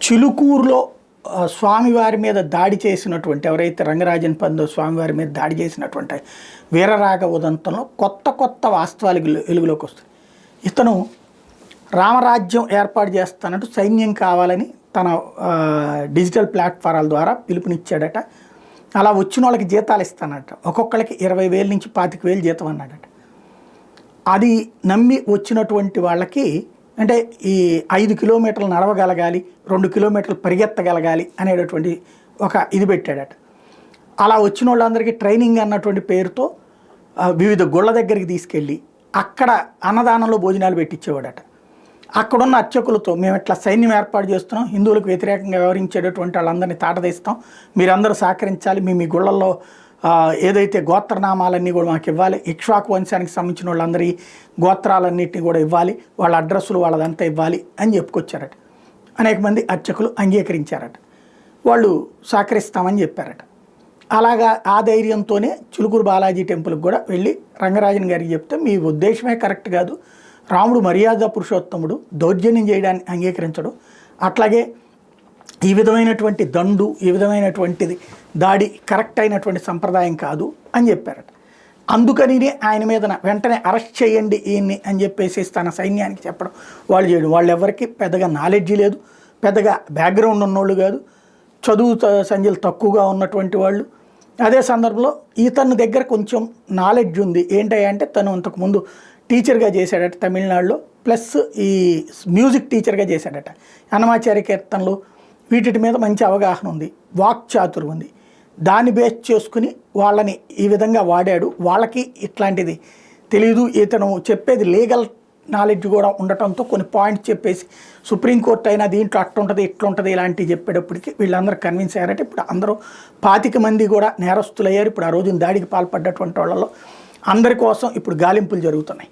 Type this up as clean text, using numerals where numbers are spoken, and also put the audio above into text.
చిలుకూరులో స్వామివారి మీద దాడి చేసినటువంటి ఎవరైతే రంగరాజన్ పందో స్వామివారి మీద దాడి చేసినటువంటి వీరరాఘవ ఉదంతంలో కొత్త వాస్తవాలు వెలుగులోకి వస్తాయి. ఇతను రామరాజ్యం ఏర్పాటు చేస్తానంటూ సైన్యం కావాలని తన డిజిటల్ ప్లాట్ఫారాల ద్వారా పిలుపునిచ్చాడట. అలా వచ్చిన వాళ్ళకి జీతాలు ఇస్తానట. ఒక్కొక్కరికి 20,000 నుంచి 25,000 జీతం అన్నాడట. అది నమ్మి వచ్చినటువంటి వాళ్ళకి అంటే ఈ 5 కిలోమీటర్లు నడవగలగాలి, 2 కిలోమీటర్లు పరిగెత్తగలగాలి అనేటటువంటి ఒక ఇది పెట్టాడట. అలా వచ్చిన వాళ్ళందరికీ ట్రైనింగ్ అన్నటువంటి పేరుతో వివిధ గుళ్ళ దగ్గరికి తీసుకెళ్ళి అక్కడ అన్నదానంలో భోజనాలు పెట్టించేవాడట. అక్కడున్న అర్చకులతో మేము ఇట్లా సైన్యం ఏర్పాటు చేస్తున్నాం, హిందువులకు వ్యతిరేకంగా వ్యవహరించేటటువంటి వాళ్ళందరినీ తాటదీస్తాం, మీరందరూ సహకరించాలి, మీ గుళ్ళల్లో ఏదైతే గోత్రనామాలన్నీ కూడా మాకు ఇవ్వాలి, ఇక్ష్వాకు వంశానికి సంబంధించిన వాళ్ళందరి గోత్రాలన్నింటినీ కూడా ఇవ్వాలి, వాళ్ళ అడ్రస్సులు వాళ్ళదంతా ఇవ్వాలి అని చెప్పుకొచ్చారట. అనేక మంది అర్చకులు అంగీకరించారట, వాళ్ళు సహకరిస్తామని చెప్పారట. అలాగా ఆ ధైర్యంతోనే చిలుకూరు బాలాజీ టెంపుల్కి కూడా వెళ్ళి రంగరాజన్ గారికి చెప్తే మీ ఉద్దేశమే కరెక్ట్ కాదు, రాముడు మర్యాద పురుషోత్తముడు, దౌర్జన్యం చేయడానికి అంగీకరించడు, అట్లాగే ఈ విధమైనటువంటి దండు ఈ విధమైనటువంటిది దాడి కరెక్ట్ అయినటువంటి సంప్రదాయం కాదు అని చెప్పారట. అందుకని ఆయన మీద వెంటనే అరెస్ట్ చేయండి ఈయన్ని అని చెప్పేసి తన సైన్యానికి చెప్పడం, వాళ్ళు చేయడం. వాళ్ళు ఎవరికి పెద్దగా నాలెడ్జి లేదు, పెద్దగా బ్యాక్గ్రౌండ్ ఉన్నోళ్ళు కాదు, చదువు సంధ్యలు తక్కువగా ఉన్నటువంటి వాళ్ళు. అదే సందర్భంలో ఇతని దగ్గర కొంచెం నాలెడ్జ్ ఉంది. ఏంటంటే తను అంతకుముందు టీచర్గా చేశాడట తమిళనాడులో, ప్లస్ ఈ మ్యూజిక్ టీచర్గా చేశాడట. అన్నమాచార్య కీర్తనలు వీటి మీద మంచి అవగాహన ఉంది, వాక్చాతుర్యం ఉంది. దాన్ని బేస్ చేసుకుని వాళ్ళని ఈ విధంగా వాడాడు. వాళ్ళకి ఇట్లాంటిది తెలీదు, ఇతను చెప్పేది లీగల్ నాలెడ్జ్ కూడా ఉండటంతో కొన్ని పాయింట్స్ చెప్పేసి సుప్రీంకోర్టు అయినా దీంట్లో అట్లుంటుంది ఇట్లుంటుంది ఇలాంటివి చెప్పేటప్పటికి వీళ్ళందరూ కన్విన్స్ అయ్యారట. ఇప్పుడు అందరూ 25 మంది కూడా నేరస్తులయ్యారు. ఇప్పుడు ఆ రోజున దాడికి పాల్పడ్డటువంటి వాళ్ళలో అందరి కోసం ఇప్పుడు గాలింపులు జరుగుతున్నాయి.